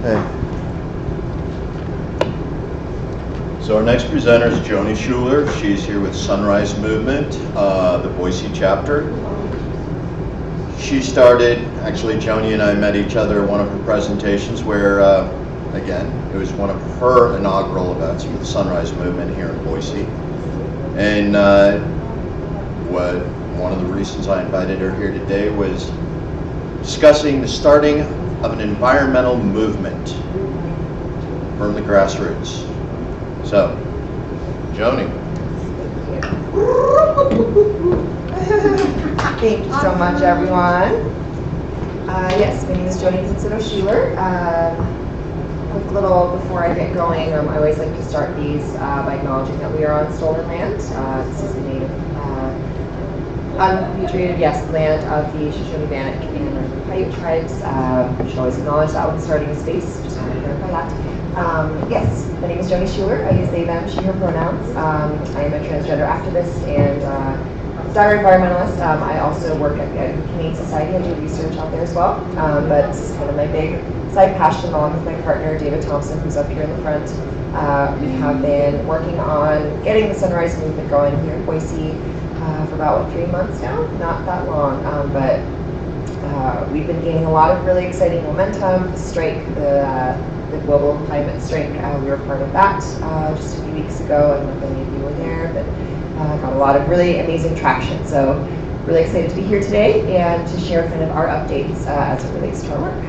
Hey. So our next presenter is Joni Schuler. She's here with Sunrise Movement, the Boise chapter. She started, actually Joni and I met each other at one of her presentations where, again, it was one of her inaugural events with the Sunrise Movement here in Boise. And one of the reasons I invited her here today was discussing the starting of an environmental movement from the grassroots. So, Joni. Thank you so much, everyone. Yes, my name is Joni Schuler. Quick little before I get going, I always like to start these by acknowledging that we are on stolen land. This is the native, unpatriated, land of the Shoshone-Bannock and Paiute tribes. We should always acknowledge that when starting a space. Just want to clarify that. Yes, my name is Joni Schuler. I use they, them, she, her pronouns. I am a transgender activist and dire environmentalist. I also work at the Humane Society. I do research out there as well. But this is kind of my big side passion, along with my partner, David Thompson, who's up here in the front. We have been working on getting the Sunrise Movement going here in Boise for about 3 months now. Not that long, but we've been gaining a lot of really exciting momentum. The strike, the global climate strike, we were part of that just a few weeks ago. I don't know if any of you were there, but got a lot of really amazing traction. So really excited to be here today and to share kind of our updates as it relates to our work.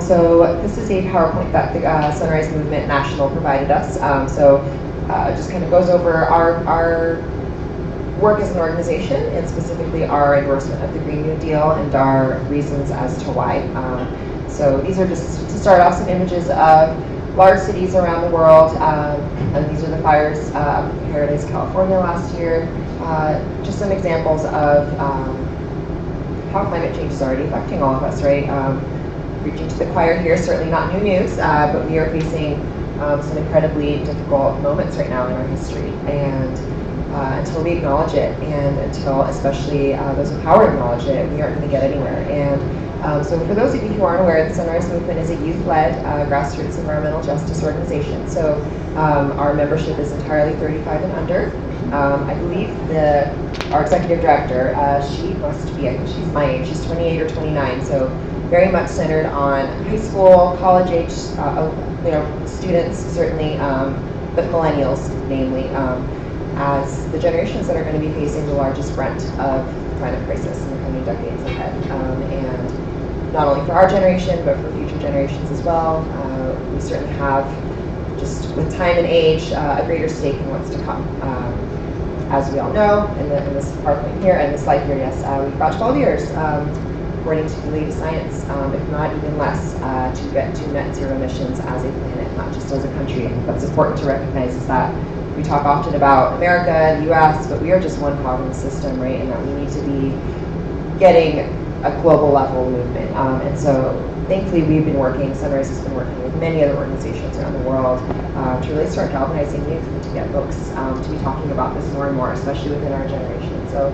So this is a PowerPoint that the Sunrise Movement National provided us. Just kind of goes over our work as an organization and specifically our endorsement of the Green New Deal and our reasons as to why. So these are just to start off some images of large cities around the world, and these are the fires up in Paradise, California last year. Just some examples of how climate change is already affecting all of us, right? Preaching to the choir here, certainly not new news, but we are facing some incredibly difficult moments right now in our history. And until we acknowledge it, and until especially those in power acknowledge it, we aren't going to get anywhere. And so for those of you who aren't aware, the Sunrise Movement is a youth-led grassroots environmental justice organization. So our membership is entirely 35 and under. I believe our executive director, she must be, I think she's my age, she's 28 or 29, so very much centered on high school, college age, students certainly, but millennials namely, as the generations that are going to be facing the largest brunt of the climate crisis in the coming decades ahead. And not only for our generation, but for future generations as well. We certainly have, just with time and age, a greater stake in what's to come. As we all know, in this PowerPoint here, and this slide here, yes, we've got 12 years, according to the latest science, if not even less, to get to net zero emissions as a planet, not just as a country. I think that's important to recognize, is that we talk often about America, the US, but we are just one cog in the system, right? And that we need to be getting a global level movement. And so thankfully we've been working, Sunrise has been working with many other organizations around the world to really start galvanizing youth and to get folks to be talking about this more and more, especially within our generation. So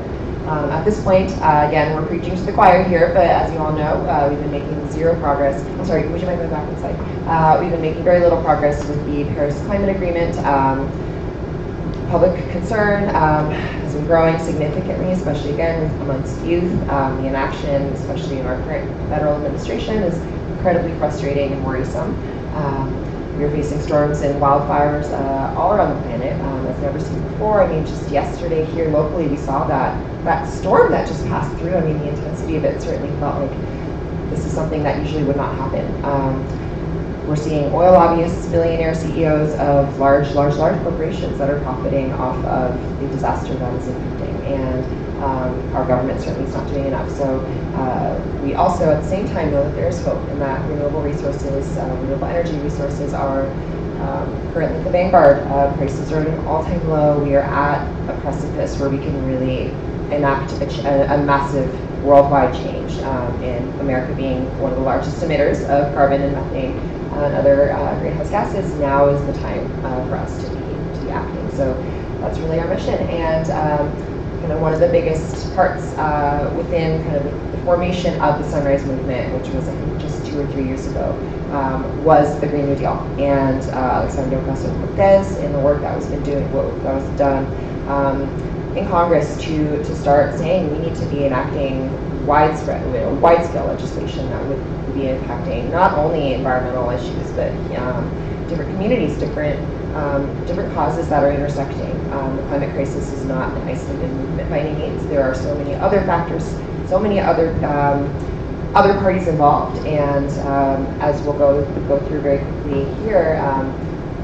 at this point, again, we're preaching to the choir here, but as you all know, we've been making zero progress. I'm sorry, would you mind going back inside? We've been making very little progress with the Paris Climate Agreement. Public concern has been growing significantly, especially again amongst youth. The inaction, especially in our current federal administration, is incredibly frustrating and worrisome. We are facing storms and wildfires all around the planet as never seen before. I mean, just yesterday here locally, we saw that storm that just passed through. I mean, the intensity of it certainly felt like this is something that usually would not happen. We're seeing oil lobbyists, billionaire CEOs of large corporations that are profiting off of the disaster that is impending, and our government certainly is not doing enough. So we also, at the same time, know that there is hope, and that renewable resources, renewable energy resources are currently at the vanguard. Prices are at an all-time low. We are at a precipice where we can really enact a massive worldwide change, in America being one of the largest emitters of carbon and methane and other greenhouse gases. Now is the time for us to be acting. So that's really our mission. And kind kind of one of the biggest parts within kind of the formation of the Sunrise Movement, which was I think just 2 or 3 years ago, was the Green New Deal. And Alexandria Ocasio-Cortez and the work that was done in Congress to start saying we need to be enacting wide-scale legislation that would be impacting not only environmental issues, but different communities, different causes that are intersecting. The climate crisis is not an isolated movement by any means. There are so many other factors, so many other parties involved, and as we'll go through very quickly here,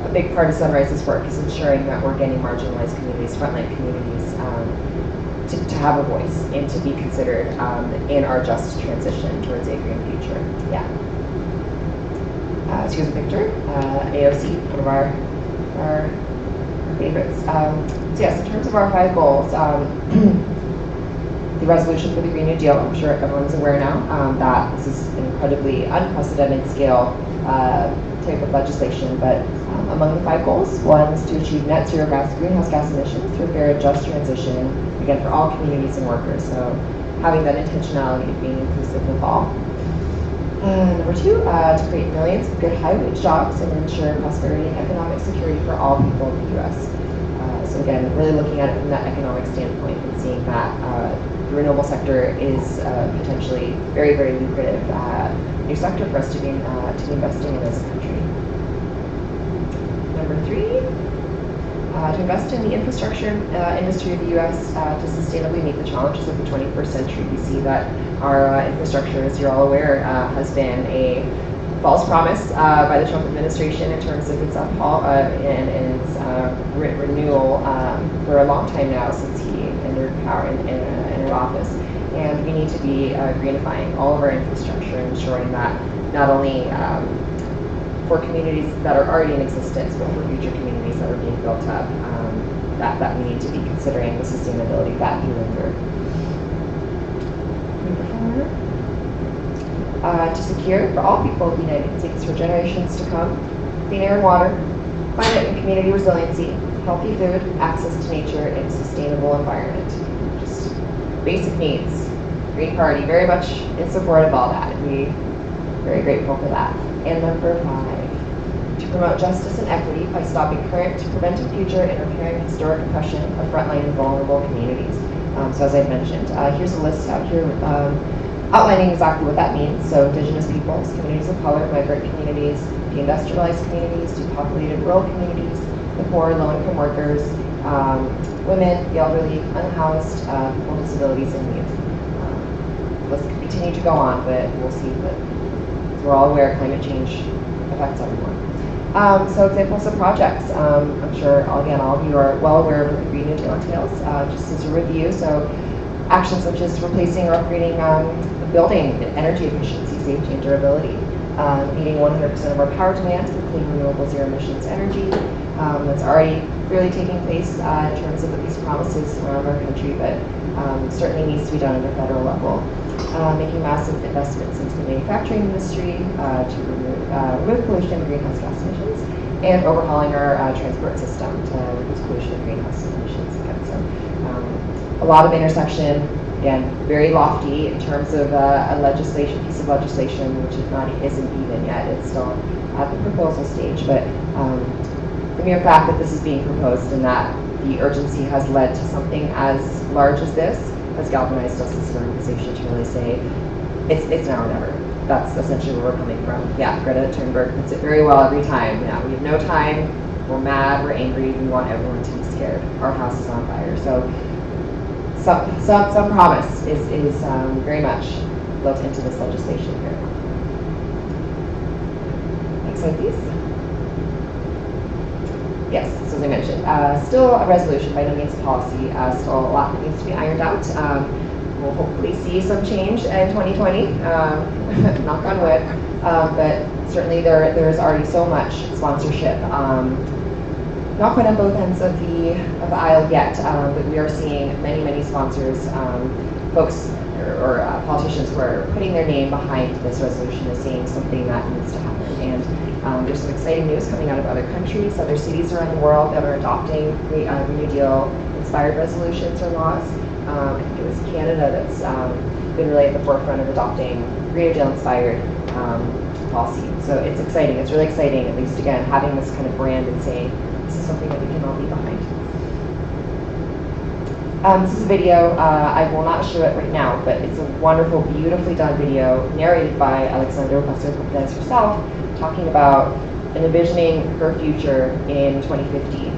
a big part of Sunrise's work is ensuring that we're getting marginalized communities, frontline communities, to have a voice and to be considered in our just transition towards a green future. Yeah. So here's a picture. AOC, one of our favorites. So yes, in terms of our 5 goals, the resolution for the Green New Deal, I'm sure everyone's aware now that this is an incredibly unprecedented scale type of legislation, but among the 5 goals, one is to achieve net zero greenhouse gas emissions through a fair and just transition, again, for all communities and workers. So having that intentionality of being inclusive of all. Number 2, to create millions of good high-wage jobs and ensure prosperity and economic security for all people in the U.S. So again, really looking at it from that economic standpoint and seeing that the renewable sector is potentially very, very lucrative new sector for us to be investing in as a country. Number 3, to invest in the infrastructure industry of the U.S. to sustainably meet the challenges of the 21st century. We see that our infrastructure, as you're all aware, has been a false promise by the Trump administration in terms of its uphaul and its renewal for a long time now since he entered power and entered office. And we need to be greenifying all of our infrastructure and ensuring that not only for communities that are already in existence, but for future communities that are being built up, that we need to be considering the sustainability of that through and through. To secure for all people of the United States for generations to come, clean air and water, climate and community resiliency, healthy food, access to nature, and sustainable environment. Just basic needs. Green Party, very much in support of all that. We're very grateful for that. And number 5, to promote justice and equity by stopping current, preventing future, and repairing historic oppression of frontline and vulnerable communities. So as I've mentioned, here's a list out here outlining exactly what that means. So Indigenous peoples, communities of color, migrant communities, deindustrialized communities, depopulated rural communities, the poor, low-income workers, women, the elderly, unhoused, people with disabilities, and youth. Let's continue to go on, but we'll see that we're all aware climate change affects everyone. So examples of projects. I'm sure, again, all of you are well aware of what the Green New Deal entails. Just as a review, so actions such as replacing or upgrading the building energy efficiency, safety, and durability, meeting 100% of our power demand with clean, renewable, zero emissions energy. That's already really taking place in terms of these promises around our country, but certainly needs to be done at a federal level. Making massive investments into the manufacturing industry to remove pollution and greenhouse gas emissions, and overhauling our transport system to reduce pollution and greenhouse emissions again. So a lot of intersection, again, very lofty in terms of a piece of legislation, which isn't even yet. It's still at the proposal stage, but the mere fact that this is being proposed and that the urgency has led to something as large as this has galvanized us as an organization to really say it's now or never. That's essentially where we're coming from. Yeah, Greta Thunberg puts it very well every time. Yeah, we have no time. We're mad. We're angry. We want everyone to be scared. Our house is on fire. So some promise is very much built into this legislation here. Next slide, please. Yes, so as I mentioned, still a resolution, by no means a policy, still a lot that needs to be ironed out. We'll hopefully see some change in 2020, knock on wood, but certainly there is already so much sponsorship, not quite on both ends of the aisle yet, but we are seeing many sponsors, folks or politicians who are putting their name behind this resolution as saying something that needs to happen. And there's some exciting news coming out of other countries, other cities around the world that are adopting Green New Deal inspired resolutions or laws. I think it was Canada that's been really at the forefront of adopting Green New Deal inspired policy. So it's exciting. It's really exciting, at least again, having this kind of brand and saying this is something that we can all be behind. This is a video. I will not show it right now, but it's a wonderful, beautifully done video narrated by Alexandra Ocasio-Cortez herself, talking about envisioning her future in 2050.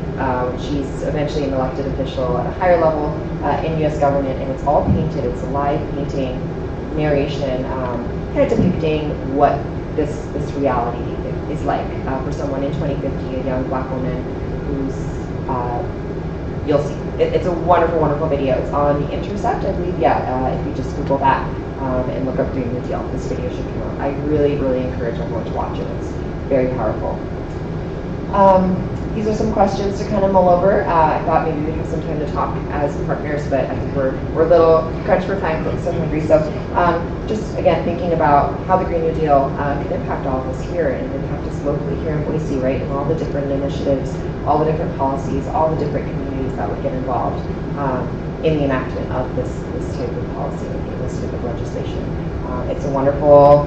She's eventually an elected official at a higher level in U.S. government, and it's all painted. It's a live painting narration, kind of depicting what this reality is like for someone in 2050, a young Black woman who's you'll see. It's a wonderful, wonderful video. It's on The Intercept, I believe. Yeah, if you just Google that and look up Green New Deal, this video should come out. I really, really encourage everyone to watch it. It's very powerful. These are some questions to kind of mull over. I thought maybe we'd have some time to talk as partners, but I think we're a little crunched for time, so hungry. So just, again, thinking about how the Green New Deal can impact all of us here and impact us locally here in Boise, right? And all the different initiatives, all the different policies, all the different communities that would get involved in the enactment of this type of policy, this type of legislation. It's a wonderful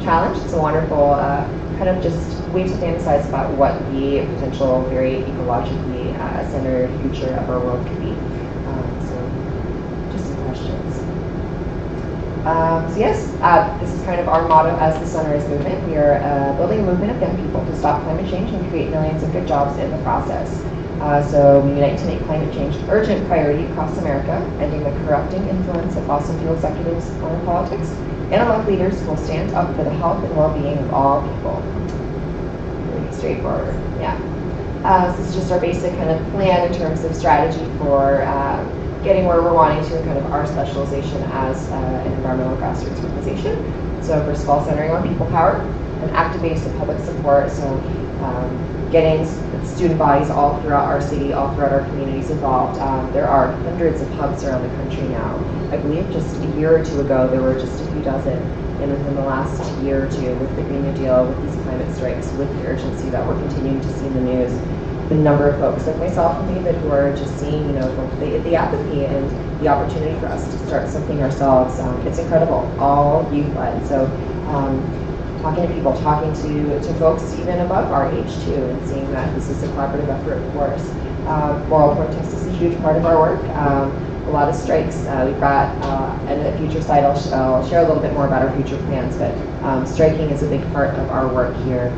challenge. It's a wonderful kind of just way to fantasize about what the potential very ecologically centered future of our world could be. So just some questions. So yes, this is kind of our motto as the Sunrise Movement. We are building a movement of young people to stop climate change and create millions of good jobs in the process. So we unite to make climate change an urgent priority across America, ending the corrupting influence of fossil fuel executives on our politics, and elect leaders who will stand up for the health and well-being of all people. Pretty straightforward, yeah. So this is just our basic kind of plan in terms of strategy for getting where we're wanting to, and kind of our specialization as an environmental grassroots organization. So first of all, centering on people power and active base of public support. So getting student bodies all throughout our city, all throughout our communities involved. There are hundreds of hubs around the country now. I believe just a year or two ago, there were just a few dozen. And within the last year or two, with the Green New Deal, with these climate strikes, with the urgency that we're continuing to see in the news, the number of folks like myself and David who are just seeing, the apathy and the opportunity for us to start something ourselves, it's incredible, all youth-led. So talking to people, talking to folks even above our age too, and seeing that this is a collaborative effort, of course. Moral protest is a huge part of our work. A lot of strikes. We've got, and at Future Site, I'll share a little bit more about our future plans, but striking is a big part of our work here.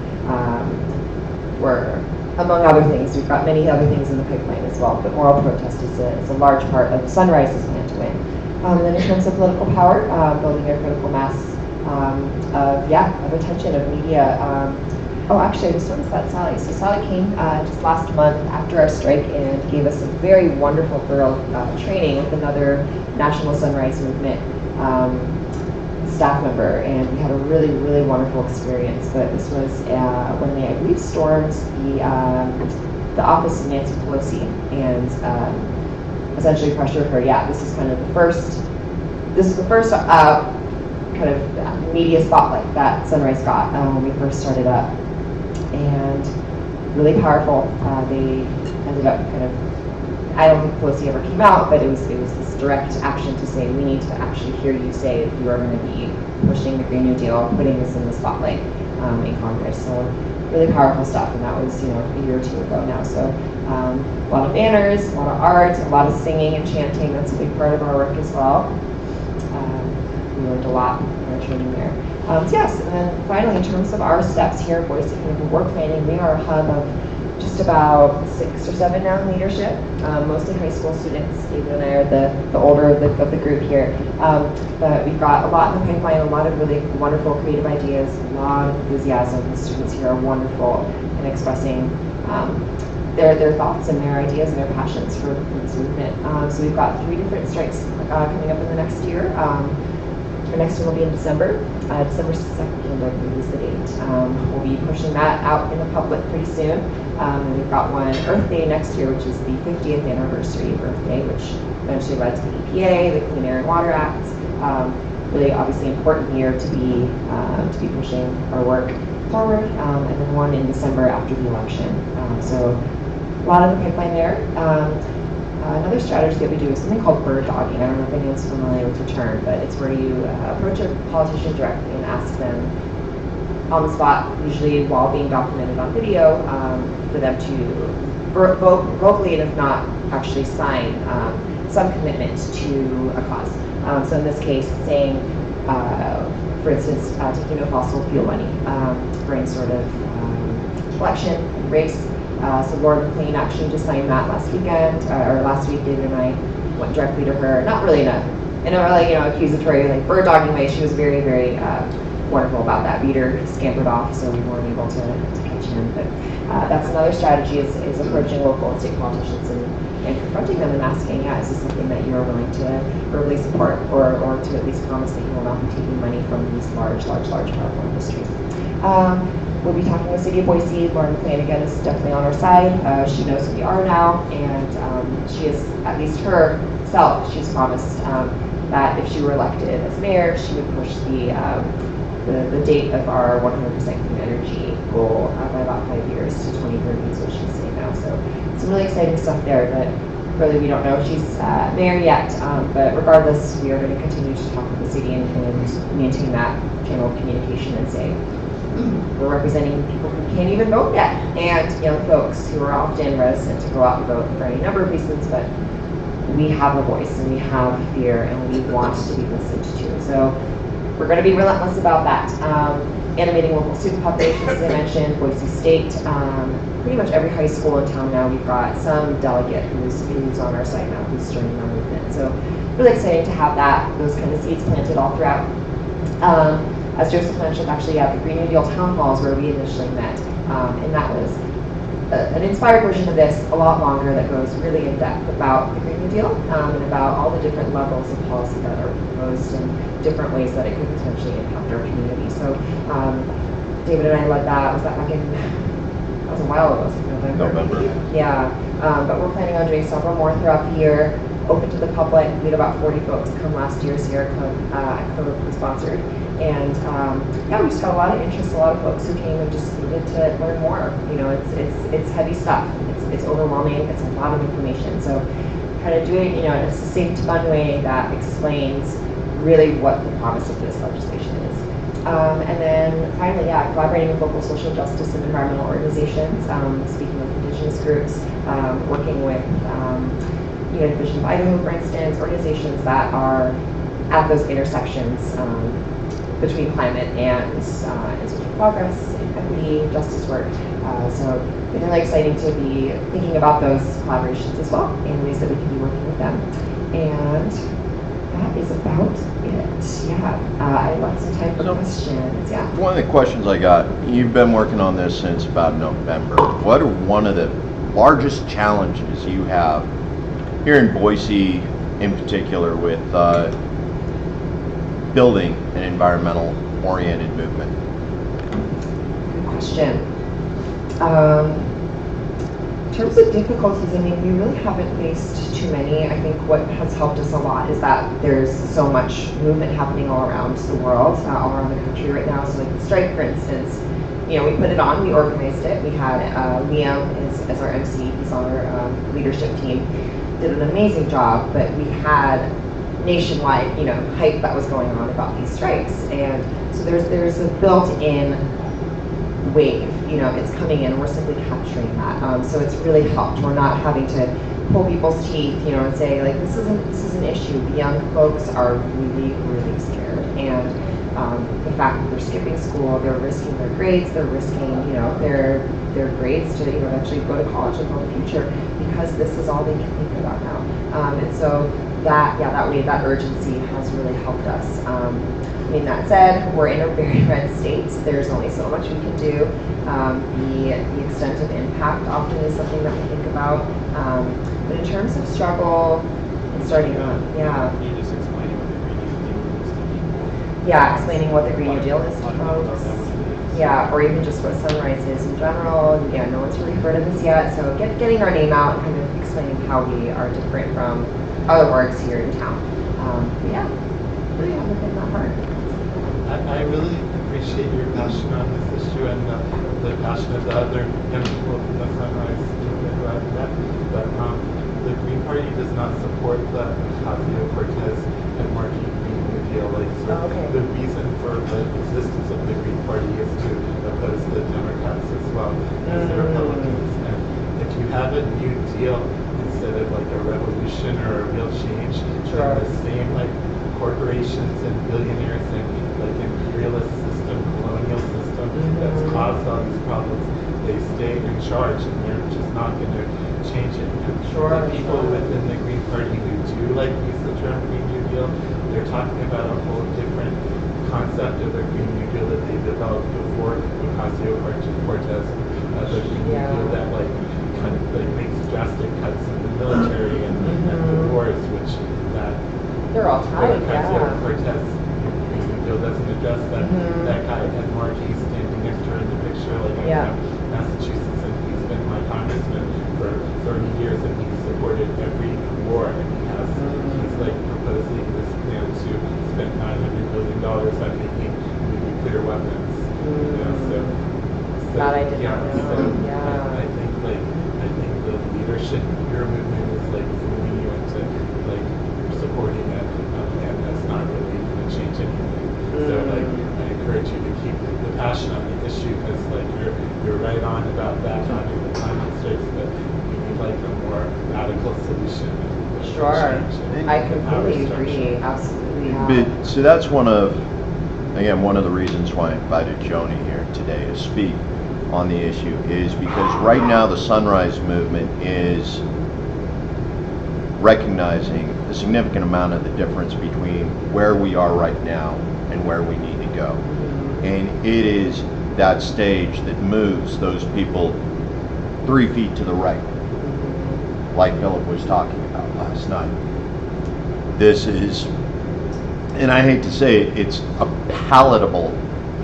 We're, among other things, we've got many other things in the pipeline as well, but moral protest is a large part of Sunrise's plan to win. Then in terms of political power, building a critical mass of attention, of media. Actually, this one's about Sally. So Sally came just last month after our strike and gave us a very wonderful, thorough training with another National Sunrise Movement staff member, and we had a really, really wonderful experience. But this was when they, I believe, stormed the office of Nancy Pelosi and essentially pressured her. Yeah, this is kind of the first. This is the first kind of media spotlight that Sunrise got when we first started up, and really powerful. They ended up kind of, I don't think Pelosi ever came out, but it was this direct action to say, we need to actually hear you say if you are going to be pushing the Green New Deal, putting this in the spotlight in Congress. So really powerful stuff, and that was a year or two ago now. So a lot of banners, a lot of art, a lot of singing and chanting. That's a big part of our work as well. We learned a lot in our training there. Yes, and then finally, in terms of our steps here at Boise Community Work Planning, we are a hub of just about 6 or 7 now in leadership, mostly high school students. David and I are the older of the group here. But we've got a lot in the pipeline, a lot of really wonderful creative ideas, a lot of enthusiasm. The students here are wonderful in expressing their thoughts and their ideas and their passions for this movement. So we've got 3 different strikes coming up in the next year. Our next one will be in December. December 2nd, I believe, is the date. We'll be pushing that out in the public pretty soon. And we've got one Earth Day next year, which is the 50th anniversary of Earth Day, which eventually led to the EPA, the Clean Air and Water Act. Really, obviously, important year to be pushing our work forward. And then one in December after the election. So a lot of the pipeline there. Another strategy that we do is something called bird dogging. I don't know if anyone's familiar with the term, but it's where you approach a politician directly and ask them on the spot, usually while being documented on video, for them to vocally and if not actually sign some commitment to a cause. So in this case, saying, for instance, taking no fossil fuel money for any sort of election, race. So Laura McLean actually just signed that last weekend, or last week. David and I went directly to her, not really in a really accusatory like bird dogging way. She was very, very wonderful about that. Beater scampered off, so we weren't able to catch him. But that's another strategy is approaching local and state politicians and confronting them and asking, is this something that you're willing to verbally support or to at least promise that you will not be taking money from these large, powerful industries. We'll be talking with City of Boise. Lauren McLean, again, is definitely on our side. She knows who we are now, and she is, at least herself, she's promised that if she were elected as mayor, she would push the date of our 100% clean energy goal by about 5 years to 2030 is what she's saying now. So some really exciting stuff there, but really we don't know if she's mayor yet. But regardless, we are going to continue to talk with the city and maintain that channel of communication and say, we're representing people who can't even vote yet, and young folks who are often reticent to go out and vote for any number of reasons, but we have a voice and we have fear and we want to be listened to. So we're going to be relentless about that. Animating local student populations, as I mentioned, Boise State, pretty much every high school in town now, we've got some delegate who's on our side now, who's joining our movement. So really exciting to have those kind of seeds planted all throughout. As Joseph mentioned, actually at the Green New Deal town halls where we initially met, and that was an inspired version of this, a lot longer, that goes really in depth about the Green New Deal and about all the different levels of policy that are proposed and different ways that it could potentially impact our community. So David and I led that. Was that back in? That was a while ago. November. Yeah, but we're planning on doing several more throughout the year. Open to the public. We had about 40 folks come last year. Sierra Club sponsored. And yeah, we just got a lot of interest, a lot of folks who came and just needed to learn more. It's heavy stuff. It's overwhelming. It's a lot of information. So kind of doing in a succinct, fun way that explains really what the promise of this legislation is. And then finally, collaborating with local social justice and environmental organizations, speaking with indigenous groups, working with Division of Idaho, for instance, organizations that are at those intersections between climate and social progress, equity, justice work. So it's really exciting to be thinking about those collaborations as well and ways that we can be working with them. And that is about it. Yeah, I left some time for questions. Yeah. One of the questions I got, you've been working on this since about November. What are one of the largest challenges you have here in Boise in particular with building an environmental oriented movement? Good question. In terms of difficulties, I mean, we really haven't faced too many. I think what has helped us a lot is that there's so much movement happening all around the world, all around the country right now. So like the strike, for instance, we put it on, we organized it. We had Liam as our MC, he's on our leadership team, did an amazing job, but we had nationwide, hype that was going on about these strikes. And so there's a built-in wave, it's coming in, and we're simply capturing that. So it's really helped. We're not having to pull people's teeth, and say like, this is an issue. The young folks are really, really scared. And the fact that they're skipping school, they're risking their grades, they're risking, their grades to, actually go to college and build a future, because this is all they can think about now. And so that urgency has really helped us. That said, we're in a very red state, so there's only so much we can do. The extent of impact often is something that we think about. But in terms of struggle and starting up, You just explaining what the Green New Deal is to people. explaining what the Green New Deal is to folks. Yeah, or even just what Sunrise is in general. Yeah, no one's really heard of this yet, so getting our name out and kind of explaining how we are different from other orgs here in town. But yeah, really haven't been that hard. I really appreciate your passion on this issue and the passion of the other young people from the Sunrise team that who I've met. But the Green Party does not support the Ocasio-Cortez and Markey Green New Deal. Like, so Oh, okay. the reason for the existence of the Green Party is to oppose the Democrats as well as the Republicans. And if you have a New Deal instead of like a revolution or a real change, Sure. then the same like corporations and billionaires and like imperialist system, colonial system that's caused all these problems, they stay in charge and they're just not going to change it. And Sure, the people sure. within the Green Party who do like use the term Green New Deal, they're talking about a whole different concept of the Green New Deal that they developed before Ocasio-Cortez, the Green New Yeah. Deal that like kind of like makes drastic cuts in the military and the wars, which that They're all tied, yeah. Ocasio-Cortez Green New Deal doesn't address that. Mhm. That guy Ed Markey standing next to her in the picture, like I'm Yeah. from Massachusetts, and he's been my congressman for 30 years, and he's supported every war, and he's like proposing this plan to spend $900 billion on making nuclear weapons. You know, so That I did yeah, not so know. Yeah. I think the leadership of your movement is like fooling you into like supporting a plan that's not really going to change anything. So like I encourage you to keep the passion on the issue, because like you're right on about that having the time constraints, but we need like a more radical solution. And Sure. change I the power completely structure. agree. Absolutely. Yeah. But, so that's one of the reasons why I invited Joni here today to speak on the issue, is because right now the Sunrise Movement is recognizing a significant amount of the difference between where we are right now and where we need to go. And it is that stage that moves those people 3 feet to the right, like Philip was talking about last night. This is, and I hate to say it, it's a palatable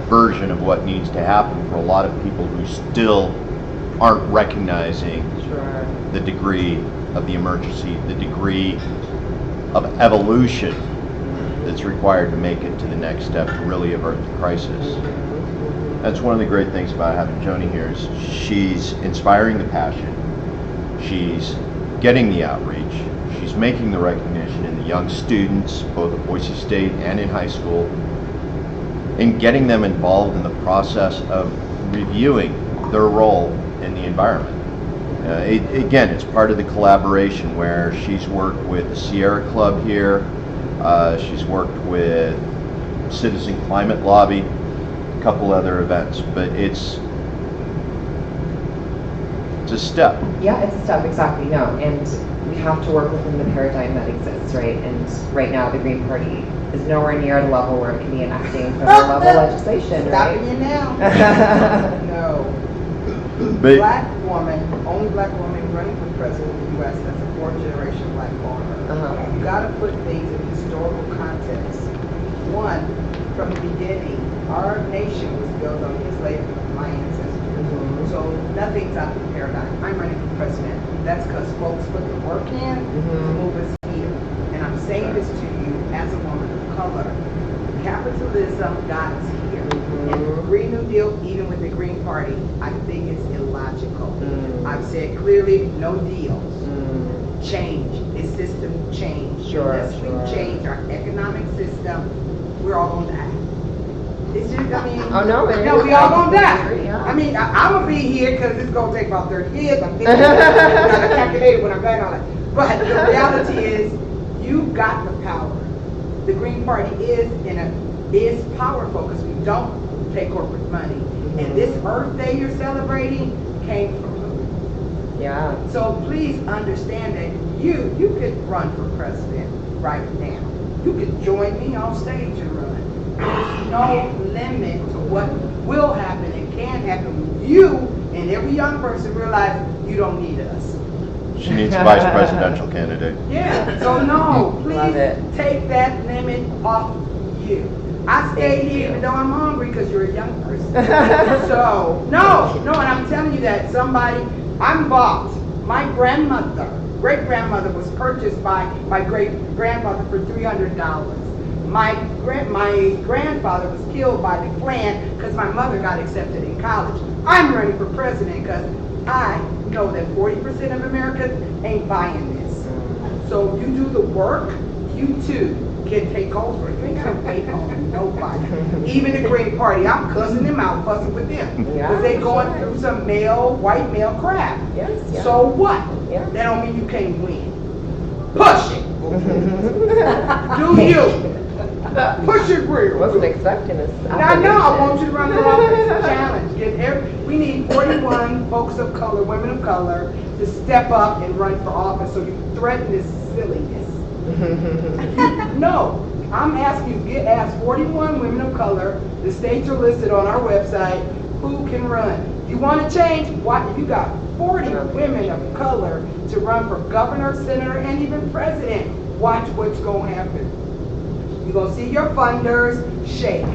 version of what needs to happen for a lot of people who still aren't recognizing Sure. the degree of the emergency, the degree of evolution that's required to make it to the next step to really avert the crisis. That's one of the great things about having Joni here, is she's inspiring the passion, she's getting the outreach, she's making the recognition in the young students, both at Boise State and in high school, and getting them involved in the process of reviewing their role in the environment. Again, it's part of the collaboration where she's worked with the Sierra Club here, she's worked with Citizen Climate Lobby, a couple other events, but it's a step. Yeah, it's a step, exactly, no, and we have to work within the paradigm that exists, right? And right now, the Green Party is nowhere near the level where it can be enacting federal level legislation, right? Stopping you now. No. But Only black woman running for president of the U.S. that's a fourth-generation black farmer. Uh-huh. You got to put things in historical context. One, from the beginning, our nation was built on enslavement of my ancestors. So nothing's out of the paradigm. I'm running for president. That's because folks put the work in to move us here. And I'm saying this to you as a woman of color. Capitalism got us here. And the Green New Deal, even with the Green Party, I think it's illogical. I've said clearly, no deals. Change. It's system change. Sure, Unless we sure. change our economic system, we're all gonna die. It's just, I mean, Oh, no, it no, is. we all gonna I agree, die. yeah. I mean, I'm gonna be here because it's gonna take about 30 years. I'm 50. I gotta calculate it when I'm back on it. But the reality is, you got the power. The Green Party is powerful because we don't take corporate money. And this Earth Day you're celebrating came from who? Yeah. So please understand that you could run for president right now. You could join me on stage and run. There's no limit to what will happen and can happen with you, and every young person realize you don't need us. she needs a vice presidential candidate. Yeah, so no, Love it. please take that limit off you. I stay Thank here you. even though I'm hungry because you're a young person. So, no, and I'm telling you that I'm bought. My great-grandmother was purchased by my great-grandmother for $300. My grandfather was killed by the Klan because my mother got accepted in college. I'm running for president because I know that 40% of Americans ain't buying this. So you do the work, you too can take over. You ain't gotta wait on nobody. Even the Green Party, I'm cussing them out, fussing with them. Yeah, Because they going through some white male crap. Yes, yeah. So what? Yeah. That don't mean you can't win. Push it. Do you? Push your rear. Wasn't expecting this. I know, I want you to run for office, challenge. We need 41 folks of color, women of color, to step up and run for office, so you threaten this silliness. No, I'm asking you, ask 41 women of color, the states are listed on our website, who can run. You want to change? What? You got 40 women of color to run for governor, senator, and even president. Watch what's going to happen. You're going to see your funders shake.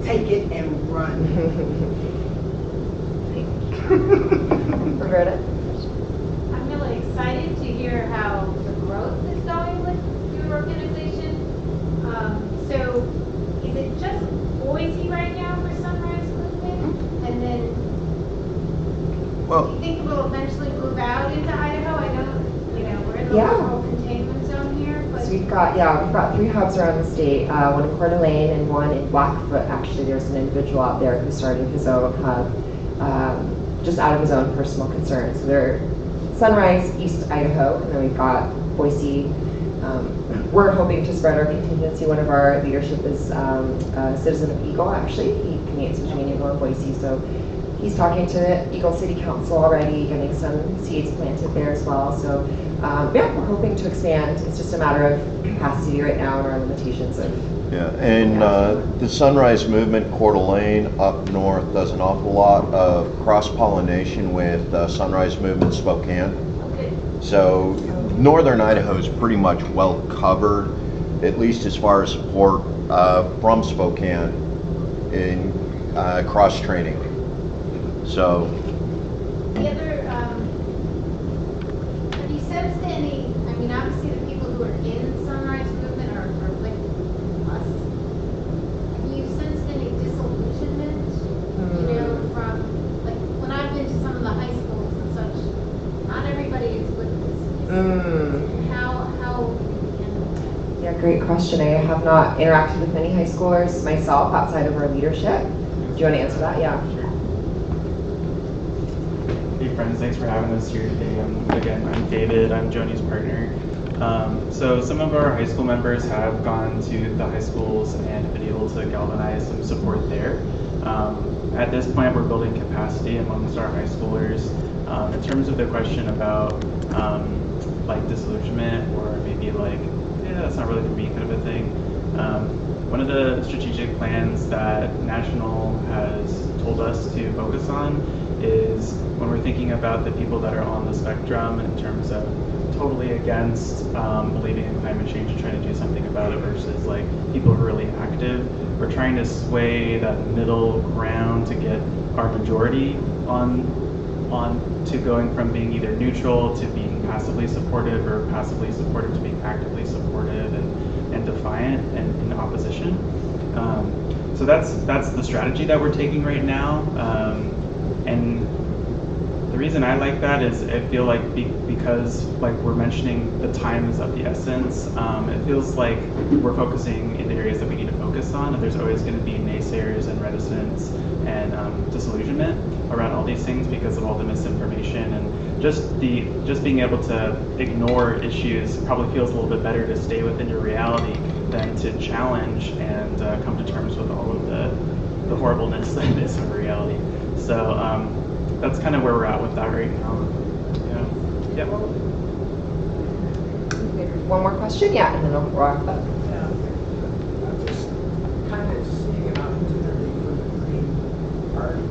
Take it and run. Roberta? I'm really excited to hear how the growth is going with your organization. So is it just Boise right now for Sunrise Movement? And then do you think it will eventually move out into Idaho? I know, we're in the Yeah. local containment zone here, but So we've got 3 hubs around the state, one in Coeur d'Alene and one in Blackfoot. Actually, there's an individual out there who started his own hub, just out of his own personal concerns. So they're Sunrise, East Idaho, and then we've got Boise. We're hoping to spread our contingency. One of our leadership is a citizen of Eagle, actually. He commutes between Eagle and Boise, so he's talking to Eagle City Council already, getting some seeds planted there as well. So yeah, we're hoping to expand. It's just a matter of capacity right now and our limitations of. Yeah, and the Sunrise Movement, Coeur d'Alene up north does an awful lot of cross-pollination with Sunrise Movement Spokane. okay. So northern Idaho is pretty much well covered, at least as far as support from Spokane in cross-training. So The other, have you sensed any, obviously the people who are in Sunrise Movement are like us. Have you sensed any disillusionment, from, like, when I've been to some of the high schools and such, not everybody is with this. How do you handle that? Yeah, great question. I have not interacted with many high schoolers myself outside of our leadership. Do you want to answer that? Yeah. Hey friends, thanks for having us here today. I'm David, I'm Joni's partner. So some of our high school members have gone to the high schools and been able to galvanize some support there. At this point, we're building capacity amongst our high schoolers. In terms of the question about like disillusionment or maybe like, yeah, that's not really for me kind of a thing. One of the strategic plans that National has told us to focus on is when we're thinking about the people that are on the spectrum in terms of totally against believing in climate change and trying to do something about it versus like people who are really active. We're trying to sway that middle ground to get our majority on to going from being either neutral to being passively supportive or passively supportive to being actively supportive and defiant and in opposition. So that's the strategy that we're taking right now. And the reason I like that is I feel like because like we're mentioning the time is of the essence, it feels like we're focusing in the areas that we need to focus on, and there's always going to be naysayers and reticence and disillusionment around all these things because of all the misinformation, and just being able to ignore issues probably feels a little bit better to stay within your reality than to challenge and come to terms with all of the horribleness that is our reality. So that's kind of where we're at with that right now. Yeah. One more question? Yeah, and then I'll wrap up. Yeah, I'm just kind of seeing an opportunity for the Green Party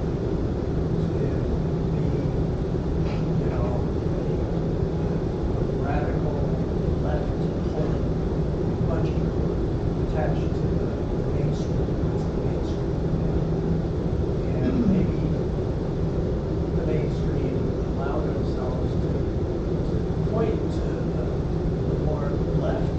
to be, a radical left bunch of attached to the mainstream, and maybe the mainstream allow themselves to point to the more left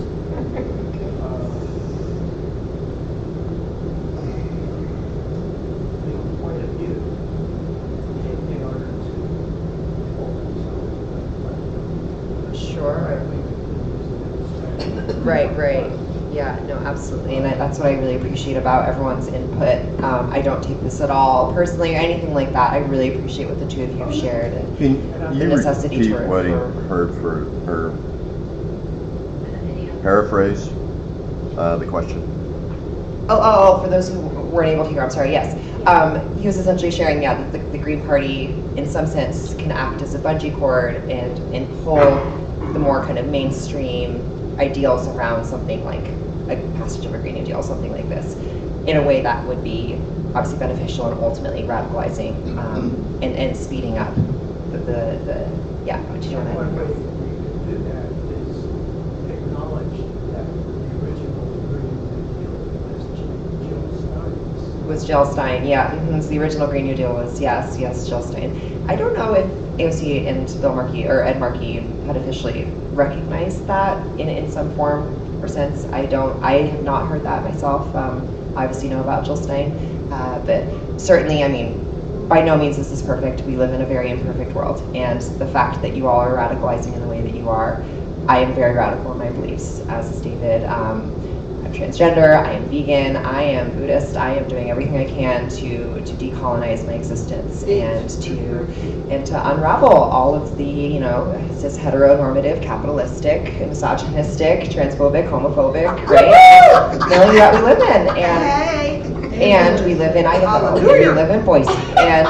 Right. Yeah, no, absolutely. And that's what I really appreciate about everyone's input. I don't take this at all personally or anything like that. I really appreciate what the two of you have shared. And Can the you necessity repeat to what he refer. heard for her? Paraphrase the question. Oh, for those who weren't able to hear, I'm sorry, yes. He was essentially sharing, that the Green Party, in some sense, can act as a bungee cord and pull the more kind of mainstream ideals around something like a passage of a Green New Deal, something like this, in a way that would be obviously beneficial and ultimately radicalizing and speeding up yeah, did you want One way to? to do that is acknowledge that the original Green New Deal was Jill Stein's. Was Jill Stein, yeah. So the original Green New Deal was, yes, Jill Stein. I don't know if AOC and Bill Markey or Ed Markey had officially recognized that in some form or sense. I have not heard that myself. I obviously know about Jill Stein, but certainly, I mean, by no means is this perfect. We live in a very imperfect world, and the fact that you all are radicalizing in the way that you are, I am very radical in my beliefs, as is David. I'm transgender, I am vegan, I am Buddhist, I am doing everything I can to decolonize my existence and to unravel all of the, cis heteronormative, capitalistic, misogynistic, transphobic, homophobic, right? Milieu that we live in. And we live in Idaho, and we live in Boise, and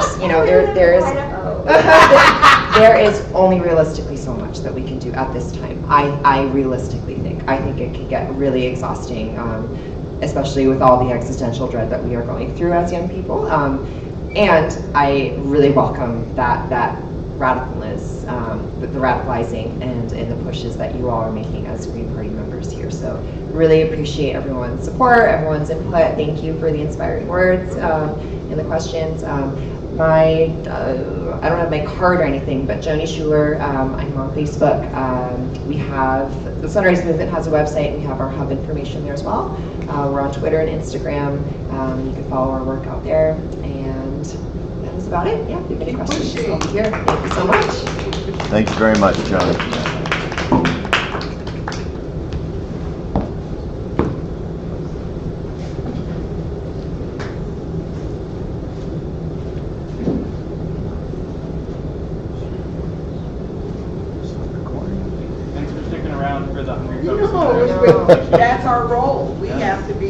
there is only realistically so much that we can do at this time. I realistically think. I think it can get really exhausting, especially with all the existential dread that we are going through as young people. And I really welcome that radicalness, the radicalizing and the pushes that you all are making as Green Party members here. So really appreciate everyone's support, everyone's input. Thank you for the inspiring words and the questions. I don't have my card or anything, but Joni Schuler, I'm on Facebook. We have, the Sunrise Movement has a website. We have our hub information there as well. We're on Twitter and Instagram. You can follow our work out there. And that is about it. Yeah, if you have any questions, I'll be here. Thank you so much. Thank you very much, Joni. Thanks for sticking around for the Hungry You Folks. know, that's our role. We have to be